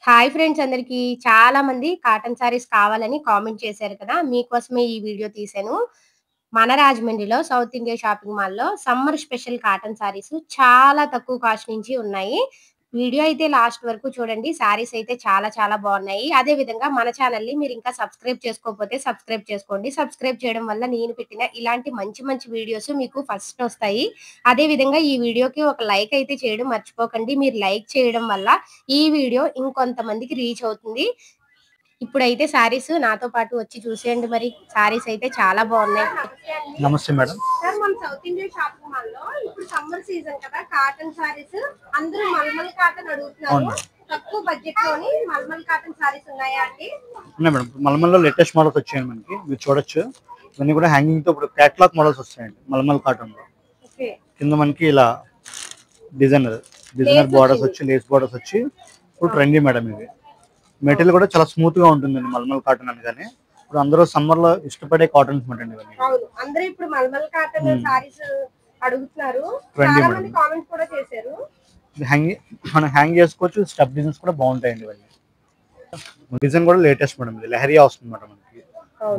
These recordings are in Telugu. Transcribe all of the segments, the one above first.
హాయ్ ఫ్రెండ్స్ అందరికీ. చాలా మంది కాటన్ శారీస్ కావాలని కామెంట్ చేశారు కదా! మీకోసమే ఈ వీడియో తీశాను. మన రాజమండ్రిలో సౌత్ ఇండియా షాపింగ్ మాల్‌లో సమ్మర్ స్పెషల్ కాటన్ శారీస్ చాలా తక్కువ కాస్ట్ నుంచి ఉన్నాయి. వీడియో అయితే లాస్ట్ వరకు చూడండి. శారీస్ అయితే చాలా చాలా బావున్నాయి. అదే విధంగా మన ఛానెల్‌ని మీరింకా సబ్స్క్రైబ్ చేసుకోకపోతే సబ్స్క్రైబ్ చేసుకోండి. సబ్స్క్రైబ్ చేయడం వల్ల నేను పెట్టిన ఇలాంటి మంచి మంచి వీడియోస్ మీకు ఫస్ట్ ఒస్తాయి. అదే విధంగా ఈ వీడియోకి ఒక లైక్ అయితే చేయడం మర్చిపోకండి. మీరు లైక్ చేయడం వల్ల ఈ వీడియో ఇంకొంతమందికి రీచ్ అవుతుంది. ఇప్పుడైతే శారీస్ నాతో పాటు వచ్చి చూసేయండి మరి. శారీస్ అయితే చాలా బాగున్నాయి. నమస్తే అండి. నమస్తే మేడం. సార్ మన సౌత్ ఇండియన్ షాపింగ్ మాల్‌లో ఇప్పుడు సమ్మర్ సీజన్ కదా! కాటన్ శారీస్ అందరూ మల్మల్ కాటన్ అడుగుతున్నారు. అవును మేడం. తక్కువ బడ్జెట్‌లోని మల్మల్ కాటన్ శారీస్ ఉన్నాయా అండి? ఉన్నాయి మేడం. మల్మల్లో లేటెస్ట్ మోడల్స్ వచ్చాయండి మనకి. మీరు చూడొచ్చు. ఇవన్నీ కూడా హ్యాంగింగ్‌తో ఇప్పుడు క్యాటలాగ్ మోడల్స్ వస్తాయండి మల్మల్ కాటన్‌లో. ఓకే. కింద మనకి ఇలా డిజైనర్ బోర్డర్స్ వచ్చి లేస్ బోర్డర్స్ వచ్చి ఇప్పుడు ట్రెండీ మేడం ఇది. మెటీరియల్ కూడా చాలా స్మూత్ గా ఉంటుందండి మల్మల్ కాటన్ అనగానే. ఇప్పుడు అందరూ సమ్మర్ లో ఇష్టపడే కాటన్స్ మాట అండి ఇవన్నీ. అవును. అందరూ ఇప్పుడు మల్మల్ కాటన్ శారీస్ అడుగుతున్నారు. ట్రెండీ చాలా మేడం. మంది కామెంట్స్ కూడా చేశారు. మనం హ్యాంగ్ చేసుకోవచ్చు. స్టెప్ డిజైన్స్ కూడా బాగుంటాయండి ఇవన్నీ. డిజైన్ కూడా లేటెస్ట్ మేడం ఇది. లెహరియా వస్తుంది మేడం మనకి.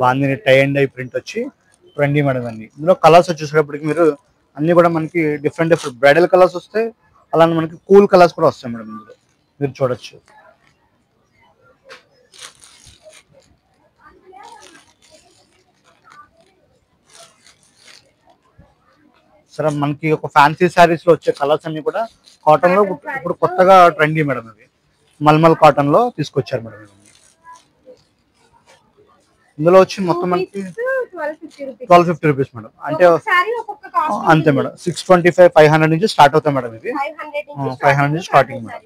Bandhani tie and dye print వచ్చి ట్రెండీ మేడం అన్ని. ఇందులో కలర్స్ వచ్చేసేటప్పటికి మీరు అన్ని కూడా మనకి డిఫరెంట్ బ్రైడల్ కలర్స్ వస్తాయి. అలానే మనకి కూల్ కలర్స్ కూడా వస్తాయి మేడం ఇందులో. మీరు చూడొచ్చు. సరే మనకి ఒక ఫ్యాన్సీ శారీస్ లో వచ్చే కలర్స్ అన్ని కూడా కాటన్ లో ఇప్పుడు కొత్తగా ట్రెండీ మేడం ఇది. మల్మల్ కాటన్ లో తీసుకొచ్చారు మేడం ఇవన్నీ. ఇందులో వచ్చి మొత్తం మనకి 1250 రూపీస్ మేడం. అంటే అంతే మేడం. 625 500 నుంచి స్టార్ట్ అవుతాయి మేడం ఇది. 500 నుంచి స్టార్టింగ్ మేడం.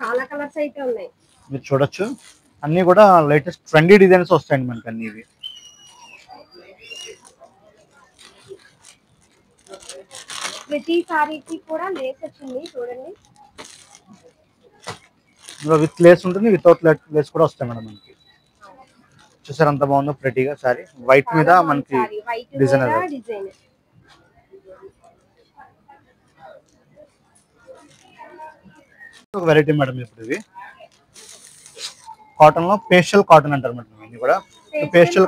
చాలా కలర్స్ అయితే ఉన్నాయి. మీరు చూడొచ్చు. అన్ని కూడా లేటెస్ట్ ట్రెండీ డిజైన్స్ వస్తాయండి మనకి అన్ని ఇవి. ప్రతి సారీకి కూడా లేస్ వచ్చింది చూడండి. ఇందులో విత్ లేస్ ఉంటుంది, వితౌట్ లేస్ కూడా వస్తాయి మేడం మనకి. చూసారు అంత బాగుందో ప్రెటీగా సారీ. వైట్ మీద మనకి డిజైన్ ఒక వెరైటీ మేడం. ఇప్పుడు ఇది కాటన్ లో పేస్టల్ కాటన్ అంటారు మేడం. ఇవన్నీ కూడా పేస్టల్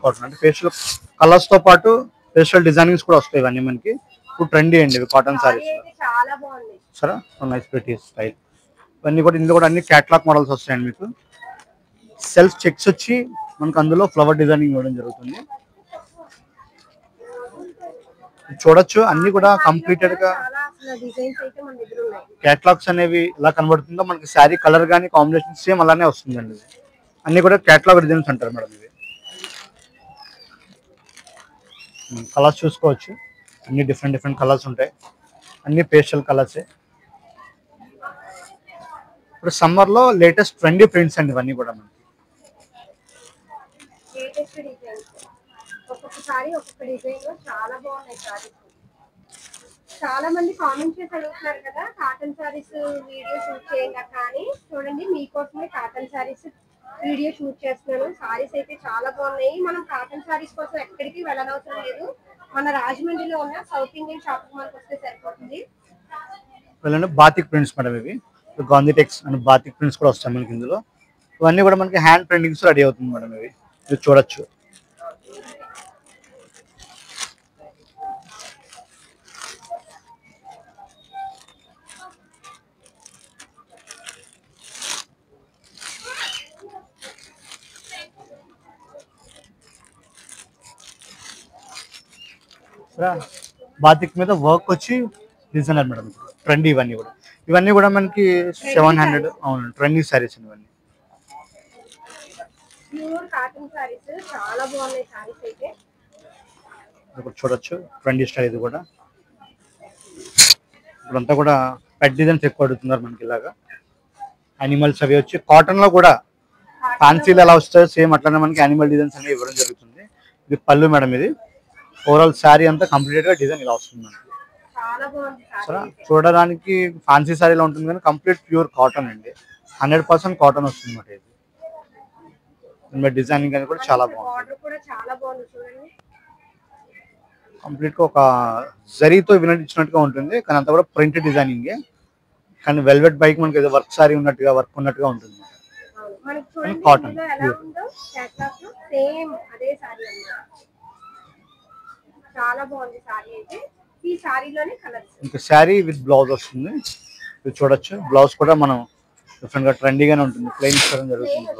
కాటన్ అంటే పేస్టల్ కలర్స్ తో పాటు పేస్టల్ డిజైనింగ్స్ కూడా వస్తాయి ఇవన్నీ మనకి. ఇప్పుడు ట్రెండీ అండి ఇవి కాటన్ సారీస్. సరే నైస్ ప్రెటీ స్టైల్. ఇవన్నీ కూడా ఇందులో కూడా అన్ని క్యాటలాగ్ మోడల్స్ వస్తాయండి మీకు. సెల్ఫ్ చెక్స్ వచ్చి మనకు అందులో ఫ్లవర్ డిజైనింగ్ ఇవ్వడం జరుగుతుంది. చూడొచ్చు అన్ని కూడా కంప్లీటెడ్ గా క్యాటలాగ్స్ అనేవి ఎలా కనబడుతుందో మనకి శారీ కలర్ గానీ కాంబినేషన్ సేమ్ అలానే వస్తుందండి. అన్ని కూడా క్యాటలాగ్ డిజైన్స్ అంటారు మేడం ఇవి. కలర్స్ చూసుకోవచ్చు. అన్ని డిఫరెంట్ కలర్స్ ఉంటాయి. అన్ని పేస్టల్ కలర్సే. ఇప్పుడు సమ్మర్ లో లేటెస్ట్ ట్రెండీ ప్రింట్స్ అండి ఇవన్నీ కూడా మనకి. చాలా మంది కామెంట్ చేసి అడుగుతున్నారు కదా కాటన్ సారీస్ వీడియో షూట్ చేయండి అక్క అని. చూడండి మీకోసమే కాటన్ సారీస్ వీడియో షూట్ చేస్తున్నాను. సారీస్ అయితే చాలా బాగున్నాయి. మనం కాటన్ సారీస్ కోసం ఎక్కడికి వెళ్ళనవసరం లేదు. మన రాజమండ్రిలో ఉన్న సౌత్ ఇండియన్ షాపింగ్ మాల్కి వస్తే సరిపోతుంది. బాతిక్ ప్రింట్స్ మేడం ఇవి. Gandhi tex and batik prints కూడా వస్తాయి మనకి ఇందులో. ఇవన్నీ కూడా మనకి హ్యాండ్ ప్రింటింగ్స్ రెడీ అవుతుంది మేడం ఇవి. మీరు చూడొచ్చు. బాతిక్ మీద వర్క్ వచ్చి డిజైనర్ మేడం. ట్రెండీ ఇవన్నీ కూడా మనకి 700. అవును ట్రెండీ సారీస్ ఇవన్నీ. ప్యూర్ కాటన్ సారీస్ చాలా బాగున్నాయి సారీస్ అయితే. ఇప్పుడు చూడొచ్చు ట్రెండీ స్టైల్ ఇది కూడా. ఇప్పుడంతా కూడా పెట్ డిజైన్స్ ఎక్కువ అడుగుతున్నారు మనకి. ఇలాగా యానిమల్స్ అవి వచ్చి కాటన్ లో కూడా ఫ్యాన్సీలు ఎలా వస్తాయో సేమ్ అట్లానే మనకి యానిమల్ డిజైన్స్ అనేవి ఇవ్వడం జరుగుతుంది. ఇది పళ్ళు మేడం. ఇది ఓవరాల్ శారీ అంతా కంప్లీట్ గా డిజైన్ ఇలా వస్తుంది మనకి. సరే చూడడానికి ఫ్యాన్సీ శారీలో ఉంటుంది కానీ కంప్లీట్ ప్యూర్ కాటన్ అండి. 100% కాటన్ వస్తుంది అన్నమాట ఇది. డిజైనింగ్ అనేది కూడా చాలా బాగుంది. కంప్లీట్ గా ఒక జరీతో వినటించినట్టుగా ఉంటుంది, కానీ అంతా కూడా ప్రింట్ డిజైనింగ్. కానీ వెల్వెట్ బైక్ మనకి ఏదో వర్క్ సారీ ఉన్నట్టుగా వర్క్ ఉన్నట్టుగా ఉంటుంది. కాటన్ చాలా బాగుంది సారీ అయితే. ఈ సారీలోనే కలర్స్. ఇంకా సారీ విత్ బ్లౌజ్ వస్తుంది, ఇది చూడొచ్చు. బ్లౌజ్ కూడా మనం డిఫరెంట్ గా ట్రెండీగానే ఉంటుంది, ప్లెయిన్ ఇవ్వడం జరుగుతుంది.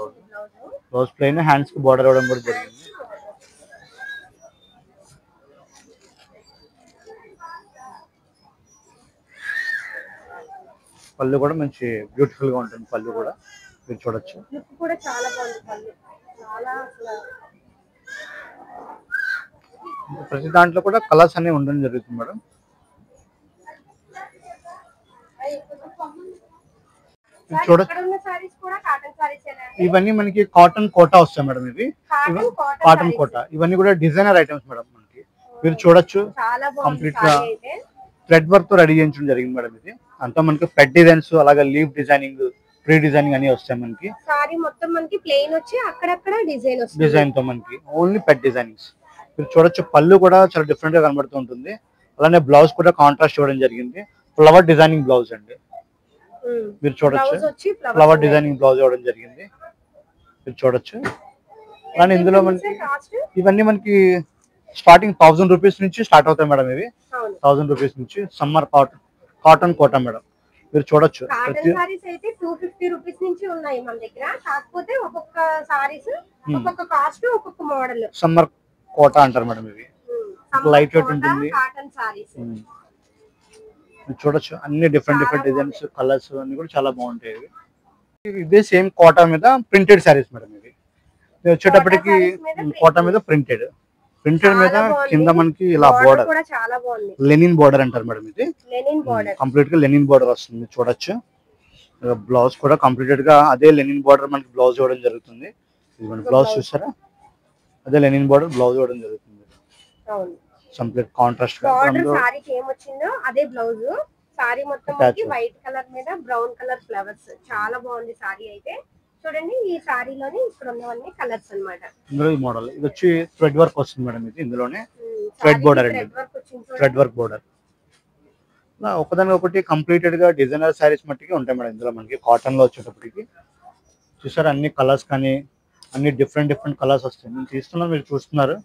బ్లౌజ్ ప్లెయిన్, హ్యాండ్స్ కి బార్డర్ ఇవ్వడం కూడా జరిగింది. పళ్ళు కూడా మంచి బ్యూటిఫుల్ గా ఉంటుంది, పళ్ళు కూడా మీరు చూడొచ్చు. లుక్ కూడా చాలా బాగుంది పళ్ళు, చాలా అసలు ప్రతి దాంట్లో కూడా కలర్స్ అనేవి ఉండడం జరుగుతుంది మేడం. చూడొచ్చు, ఇవన్నీ మనకి కాటన్ కోటా వస్తాయి మేడం. ఇవి కాటన్ కోటా, ఇవన్నీ కూడా డిజైనర్ ఐటమ్స్ మేడం. మనకి మీరు చూడొచ్చు, కంప్లీట్ గా థ్రెడ్ వర్క్ తో రెడీ చేయించడం జరిగింది మేడం. ఇది అంతా మనకి పెడ్ డిజైన్స్, అలాగే లీవ్ డిజైనింగ్, ప్రీ డిజైనింగ్ అని వస్తాయి మనకి. సారీ మొత్తం మనకి ప్లెయిన్ వచ్చి అక్కడక్కడ డిజైన్ వస్తుంది, డిజైన్ తో మనకి ఓన్లీ పెడ్ డిజైనింగ్స్. మీరు చూడొచ్చు, పళ్ళు కూడా చాలా డిఫరెంట్ గా కనబడుతూ ఉంటుంది. అలానే బ్లౌజ్ కూడా కాంట్రాస్ట్ ఇవ్వడం జరిగింది, ఫ్లవర్ డిజైనింగ్ బ్లౌజ్ అండి. మీరు చూడొచ్చు, ఫ్లవర్ డిజైనింగ్ బ్లౌజ్ ఇవ్వడం జరిగింది, మీరు చూడొచ్చు. అలానే ఇందులో మనకి ఇవన్నీ మనకి స్టార్టింగ్ 1000 రూపీస్ నుంచి స్టార్ట్ అవుతాయి మేడం. ఇవి 1000 రూపీస్ నుంచి సమ్మర్ కాటన్ కోటా మేడం. మీరు చూడొచ్చు, అయితే 250 రూపీస్ నుంచి ఉన్నాయి మన దగ్గర. కాకపోతే ఒక్కొక్క సారీస్ ఒక్కొక్క కాస్ట్, ఒక్కొక్క మోడల్. సమ్మర్ కోటా అంటారు మేడం. ఇవి లైట్ వెయిట్ ఉంటుంది. చూడొచ్చు, అన్ని డిఫరెంట్ డిజైన్స్, కలర్స్ అన్ని కూడా చాలా బాగుంటాయి. ఇదే సేమ్ కోటా మీద ప్రింటెడ్ సారీస్ మేడం. ఇవి వచ్చేటప్పటికి కోటా మీద ప్రింటెడ్ మీద కింద మనకి ఇలా బోర్డర్, లెనిన్ బోర్డర్ అంటారు మేడం. ఇది కంప్లీట్ గా లెనిన్ బోర్డర్ వస్తుంది, చూడొచ్చు. బ్లౌజ్ కూడా కంప్లీటెడ్ గా అదే లెనిన్ బోర్డర్ మనకి బ్లౌజ్ ఇవ్వడం జరుగుతుంది. బ్లౌజ్ చూసారా, అదే లెనిన్ బోర్డర్ బ్లౌజ్ ఇవ్వడం జరుగుతుంది. కంప్లీట్ కాంట్రాస్ట్ అదే బ్లౌజ్. సారీ మొత్తం వైట్ కలర్ మీద బ్రౌన్ కలర్ ఫ్లవర్స్, చాలా బాగుంది సారీ అయితే. చూడండి, ఈ సారీలోని ఇక్కడ ఉన్నవన్నీ కలర్స్ అన్నమాట. ఇందులో ఈ మోడల్ ఇది వచ్చి థ్రెడ్ వర్క్ వస్తుంది మేడం. ఇది ఇందులోనే థ్రెడ్ బోర్డర్ అండి, థ్రెడ్ వర్క్ బోర్డర్. ఒకదాని ఒకటి కంప్లీటెడ్ గా డిజైనర్ సారీస్ మట్టికి ఉంటాయి మేడం. ఇందులో మనకి కాటన్ లో వచ్చేటప్పటికి చూసారా, అన్ని కలర్స్ కానీ అన్ని డిఫరెంట్ కలర్స్ వస్తాయి. నేను తీస్తున్నాను, మీరు చూస్తున్నారు.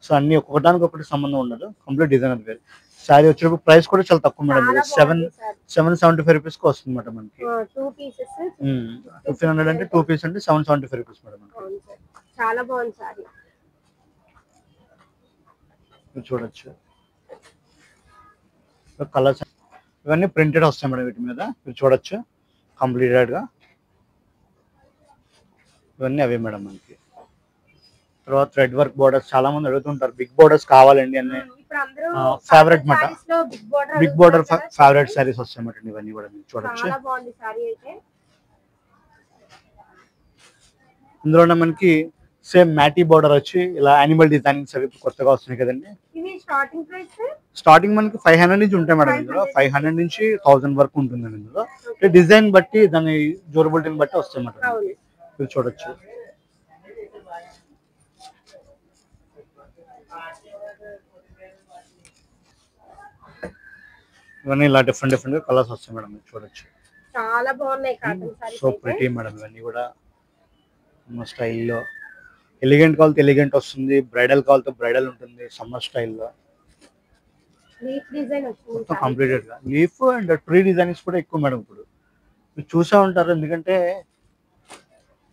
సో అన్ని ఒక్కొక్కదానికి ఒకటి సంబంధం ఉండదు, కంప్లీట్ డిజైనర్ వేర్. సారీ వచ్చేటప్పుడు ప్రైస్ కూడా చాలా తక్కువ మేడం. 775 రూపీస్ కి వస్తుంది మేడం మనకి. 1500 అంటే 2 పీస్ అంటే 775 రూపీస్ మేడం. చాలా బాగుంది సారీ, చూడొచ్చు. కలర్స్ ఇవన్నీ ప్రింటెడ్ వస్తాయి మేడం వీటి మీద, మీరు చూడొచ్చు. కంప్లీటెడ్ గా ఇవన్నీ అవే మేడం మనకి. తర్వాత థ్రెడ్ వర్క్ బోర్డర్స్ చాలా మంది అడుగుతుంటారు, బిగ్ బోర్డర్స్ కావాలండి అన్ని. ఫేవరెట్ మాట, బిగ్ బోర్డర్ ఫేవరెట్ సారీస్ వస్తాయి మాట. ఇవన్నీ కూడా మీరు చూడొచ్చు. ఇందులోనే మనకి సేమ్ మ్యాటీ బోర్డర్ వచ్చి ఇలా యానిమల్ డిజైనింగ్స్ అవి కొత్తగా వస్తున్నాయి కదండి. స్టార్టింగ్ మనకి 500 నుంచి ఉంటాయి మేడం. ఇందులో 500 నుంచి 1000 వరకు ఉంటుంది ఇందులో. డిజైన్ బట్టి, దాని డ్యూరబిలిటీని బట్టి వస్తాయి మేడం, మీరు చూడొచ్చు. ఇవన్నీ ఇలా డిఫరెంట్ కలర్స్ వస్తాయి మేడం, మీరు చూడొచ్చు. చాలా బాగున్నాయి cotton saris. So pretty madam. ఇవన్నీ కూడా స్టైల్లో ఎలిగెంట్ కావాలితే ఎలిగెంట్ వస్తుంది, బ్రైడల్ కావాలితే బ్రైడల్ ఉంటుంది. సమ్మర్ స్టైల్లో మొత్తం కంప్లీటెడ్ గా లీఫ్ అండ్ ట్రీ డిజైన్స్ కూడా ఎక్కువ మేడం. ఇప్పుడు మీరు చూసా ఉంటారు, ఎందుకంటే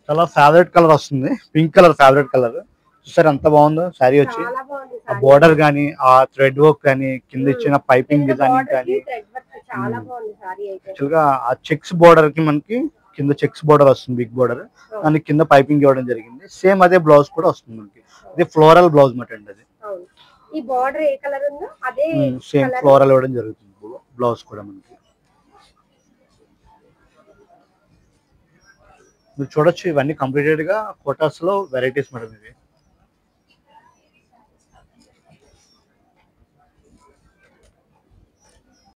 చాలా ఫేవరెట్ కలర్ వస్తుంది, పింక్ కలర్ ఫేవరెట్ కలర్. చూసారు ఎంత బాగుందో శారీ వచ్చి. ఆ బోర్డర్ కానీ, ఆ థ్రెడ్ వర్క్ కానీ, కింద ఇచ్చిన పైపింగ్ డిజైనింగ్ కానీ, యాక్చువల్ గా ఆ చెక్స్ బోర్డర్ కి మనకి కింద చెక్స్ బోర్డర్ వస్తుంది, బిగ్ బోర్డర్. దానికి కింద పైపింగ్ ఇవ్వడం జరిగింది. సేమ్ అదే బ్లౌజ్ కూడా వస్తుంది మనకి. ఇది ఫ్లోరల్ బ్లౌజ్ మాట అండి. అది ఈ బోర్డర్ ఏ కలర్ ఉందో అదే సేమ్ ఫ్లోరల్ ఇవ్వడం జరుగుతుంది బ్లౌజ్ కూడా మనకి. మీరు చూడొచ్చు, ఇవన్నీ కంప్లీటెడ్ గా కోటాస్ లో వెరైటీస్ మేడం. ఇవి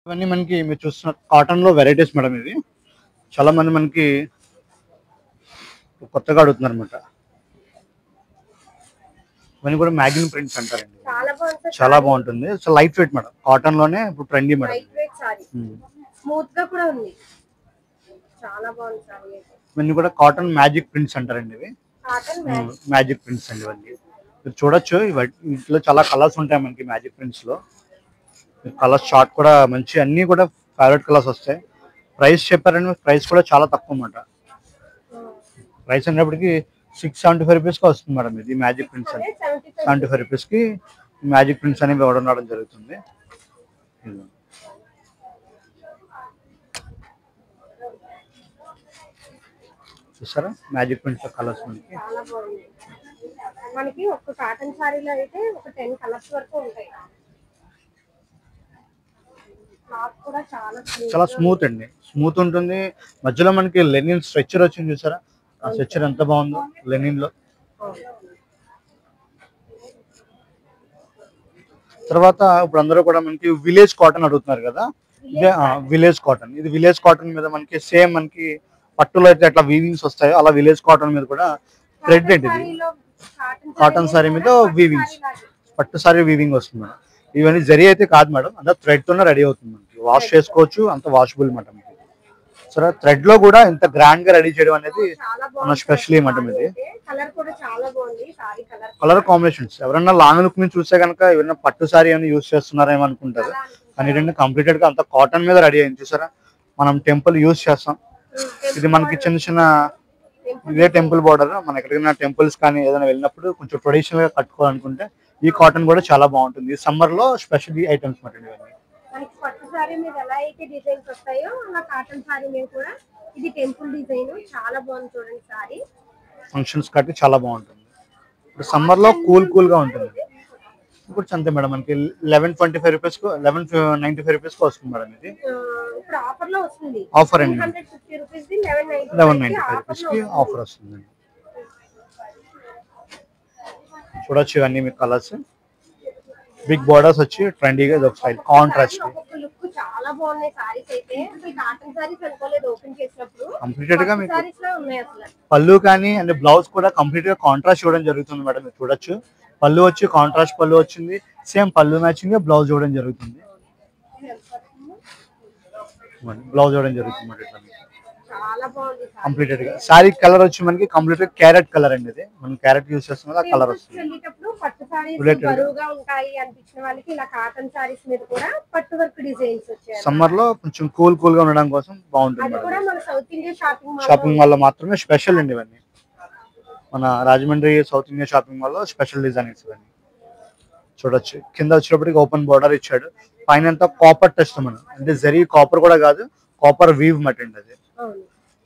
ఇవన్నీ మనకి మీరు చూస్తున్న కాటన్ లో వెరైటీస్ మేడం. ఇవి చాలా మంది మనకి కొత్తగా అడుగుతున్నారు అనమాట. ఇవన్నీ కూడా మ్యాగ్జిన్ ప్రింట్స్ అంటారండి. చాలా బాగుంది, చాలా బాగుంటుంది. So light weight madam, cotton లోనే ఇప్పుడు trendy madam. Light weight sorry, smooth గా కూడా ఉంది, చాలా బాగుంది సారీ. ఇవన్నీ కూడా కాటన్ మ్యాజిక్ ప్రింట్స్ అంటారండి. ఇవి కాటన్ మ్యాజిక్ ప్రింట్స్ అండి. ఇవన్నీ మీరు చూడొచ్చు. వీటిలో చాలా కలర్స్ ఉంటాయి మనకి మ్యాజిక్ ప్రింట్స్ లో. కలర్స్ చార్ట్ కూడా మంచి, అన్ని కూడా ఫేవరెట్ కలర్స్ వస్తాయి. ప్రైస్ చెప్పారండి, ప్రైస్ కూడా చాలా తక్కువ అన్నమాట. ప్రైస్ అనేప్పటికి 675 రూపీస్కి వస్తుంది మేడం. ఇది మ్యాజిక్ ప్రింట్స్ అని 75 రూపీస్కి మ్యాజిక్ ప్రింట్స్ అనేవి ఉండడం జరుగుతుంది. చూసారా మ్యాజిక్ ప్రింట్స్ కలర్స్ మనకి ఒక కాటన్ సారీలో అయితే ఒక 10 కలర్స్ వరకు ఉంటాయి. క్లాత్ కూడా చాలా స్మూత్ అండి, స్మూత్ ఉంటుంది. మధ్యలో మనకి లెనిన్ స్ట్రెచ్చర్ వచ్చింది చూసారా, ఆ స్ట్రెచ్చర్ ఎంత బాగుందో లెనిన్ లో. తర్వాత ఇప్పుడు అందరూ కూడా మనకి విలేజ్ కాటన్ అడుగుతున్నారు కదా, ఇదే విలేజ్ కాటన్. ఇది విలేజ్ కాటన్ మీద మనకి సేమ్ మనకి పట్టులో అయితే ఎట్లా వీవింగ్స్ వస్తాయో అలా విలేజ్ కాటన్ మీద కూడా థ్రెడ్ అండి. ఇది కాటన్ సారీ మీద వీవింగ్స్, పట్టు సారీ వీవింగ్ వస్తుంది మేడం. ఇవన్నీ జరీ అయితే కాదు మేడం, అంతా థ్రెడ్ తోనే రెడీ అవుతుంది మనకి. వాష్ చేసుకోవచ్చు, అంత వాషబుల్ మేడం. సరే థ్రెడ్ లో కూడా ఇంత గ్రాండ్ గా రెడీ చేయడం అనేది మన స్పెషల్ ఏమంటాం. ఇది కలర్ కాంబినేషన్స్ ఎవరైనా లాంగ్ లుక్ నుంచి చూస్తే కనుక ఎవరైనా పట్టు సారీ అని యూజ్ చేస్తున్నారేమో అనుకుంటారు. కానీ ఏంటంటే కంప్లీటెడ్ గా అంత కాటన్ మీద రెడీ అయింది. చూసారా, మనం టెంపుల్ యూజ్ చేస్తాం. ఇది మనకి చిన్న చిన్న ఇదే టెంపుల్ బార్డర్. మనం ఎక్కడికైనా టెంపుల్స్ కానీ ఏదైనా వెళ్ళినప్పుడు కొంచెం ట్రెడిషనల్ గా కట్టుకోవాలనుకుంటే ఈ కాటన్ కూడా చాలా బాగుంటుంది. సమ్మర్ లో స్పెషల్ ఐటమ్స్ మాట. మనకి పట్టు సారీ మీద ఎలా అయితే డిజైన్స్ వస్తాయో అలా కాటన్ సారీ మీద కూడా ఇది టెంపుల్ డిజైన్ చాలా బాగుంది. చూడండి సారీ ఫంక్షన్స్ కట్టి చాలా బాగుంటుంది. ఇప్పుడు సమ్మర్ లో కూల్ గా ఉంటుంది. ఇప్పుడు అంతే మేడం, మనకి 1125 రూపీస్ 1195 రూపీస్ వస్తుంది మేడం. ఇది ఇప్పుడు ఆఫర్ లో వస్తుంది. ఆఫర్ అండి, 1195 రూపీస్ కి ఆఫర్ వస్తుంది. చూడొచ్చు ఇవన్నీ మీకు కలర్స్. బిగ్ బోర్డర్స్ వచ్చి ట్రెండీగా ఇది ఒక స్టైల్ కాంట్రాస్ట్. చాలా బాగున్నాయి సారీస్ అయితే. కాటన్ సారీస్ అనుకోలేదు ఓపెన్ చేసినప్పుడు. కంప్లీటెడ్ గా మీకు పళ్ళు కానీ అండ్ బ్లౌజ్ కూడా కంప్లీట్ గా కాంట్రాస్ట్ ఇవ్వడం జరుగుతుంది మేడం. మీరు చూడొచ్చు, పళ్ళు వచ్చి కాంట్రాస్ట్ పళ్ళు వచ్చింది. సేమ్ పళ్ళు మ్యాచింగ్ గా బ్లౌజ్ ఇవ్వడం జరుగుతుంది. బ్లౌజ్ ఇవ్వడం జరుగుతుంది మేడం. కంప్లీటెడ్ గా సారీ కలర్ వచ్చి మనకి కంప్లీట్ గా క్యారెట్ కలర్ అండి. ఇది మనం క్యారెట్ యూస్ చేస్తున్నాం, ఆ కలర్ వస్తుంది. పట్టు సారీస్ బరువుగా ఉంటాయి అనిపించిన వాళ్ళకి ఇలా కాటన్ సారీస్ మీద కూడా పట్టు వర్క్ డిజైన్స్ వచ్చాయి. సమ్మర్ లో కొంచెం కూల్ గా ఉండడం కోసం బాగుంటుంది. అది కూడా మన సౌత్ ఇండియా షాపింగ్ మాల్ లో మాత్రమే స్పెషల్ అండి ఇవన్నీ. మన Rajahmundry south India shopping mall లో స్పెషల్ డిజైన్స్ ఇవన్నీ. చూడొచ్చు కింద వచ్చేటప్పటికి ఓపెన్ బోర్డర్ ఇచ్చాడు. పైన అంతా కాపర్ టెస్ట్ మనం, అంటే జరీ కాపర్ కూడా కాదు, కాపర్ వీవ్ మాట అండి. అది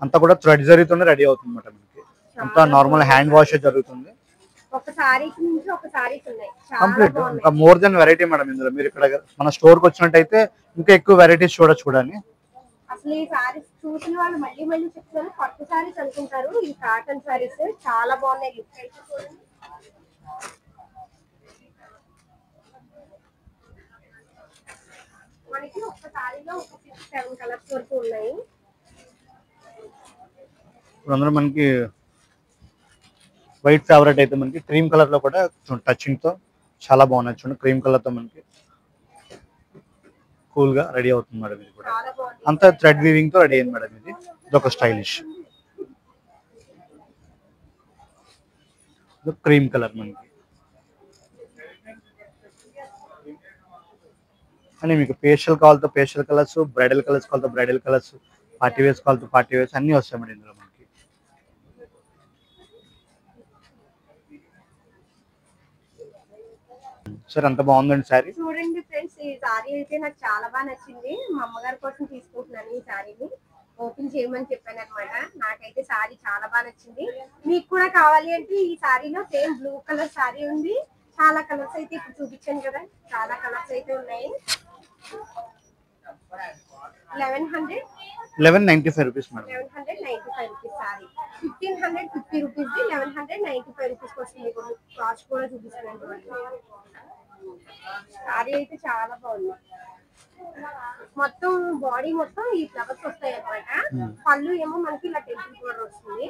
అంతా కూడా థ్రెడ్ జరీతోనే రెడీ అవుతుంది మాట. మనకి అంతా నార్మల్ హ్యాండ్ వాష్ జరుగుతుంది. కంప్లీట్ ఇంకా మోర్ దెన్ వెరైటీ మేడం. ఇందులో మీరు ఇక్కడ మన స్టోర్ కి వచ్చినట్టయితే ఇంకా ఎక్కువ వెరైటీస్ చూడొచ్చు కూడా. అసలు ఈ సారీస్ చూసిన వాళ్ళు మళ్ళీ మళ్ళీ చెప్తారు పట్టు సారీస్ అనుకుంటారు. ఈ కాటన్ సారీస్ చాలా బాగున్నాయి. లుక్ అయితే చూడండి. మనకి ఒక సారీలో ఒక 6-7 కలర్స్ వరకు ఉన్నాయి. ఇప్పుడు అందరూ మనకి వైట్ ఫేవరెట్ అయితే మనకి క్రీమ్ కలర్ లో కూడా టచింగ్ తో చాలా బాగున్నాయి. చూడండి క్రీమ్ కలర్ తో మనకి కూల్ గా రెడీ అవుతుంది మేడం. ఇది కూడా అంతా థ్రెడ్ వీవింగ్ తో రెడీ అయింది మేడం. ఇది ఒక స్టైలిష్ క్రీమ్ కలర్ మనకి. అని మీకు పేస్టల్ కావాలతో పేస్టల్ కలర్స్, బ్రైడల్ కలర్స్ కావాలతో బ్రైడల్ కలర్స్, పార్టీ వేర్స్ కావాలతో పార్టీ వేర్స్ అన్ని వస్తాయి మేడం ఇందులో మనకి. సరే అంత బాగుందండి సారీ. చూడండి ఫ్రెండ్స్, ఈ సారీ అయితే నాకు చాలా బాగా నచ్చింది. మా అమ్మగారి కోసం తీసుకుంటున్నాను ఈ సారీని. ఓపెన్ చేయమని చెప్పాను అనమాట. నాకైతే సారీ చాలా బాగా నచ్చింది. మీకు కూడా కావాలి అంటే ఈ సారీలో సేమ్ బ్లూ కలర్ సారీ ఉంది. చాలా కలర్స్ అయితే ఇప్పుడు చూపించాను కదా, చాలా కలర్స్ అయితే ఉన్నాయి. 1195 rupees madam. 1195 rupees sorry. 1550 rupees 1195 rupees వస్తుంది. కాస్ట్ కూడా చూపిస్తాను. సారీ అయితే చాలా బాగుంది. మొత్తం బాడీ మొత్తం ఈ ఫ్లవర్స్ వస్తాయి అన్నమాట. పళ్ళు ఏమో మనకి ఇలా టెంపుల్ కూడా వస్తుంది.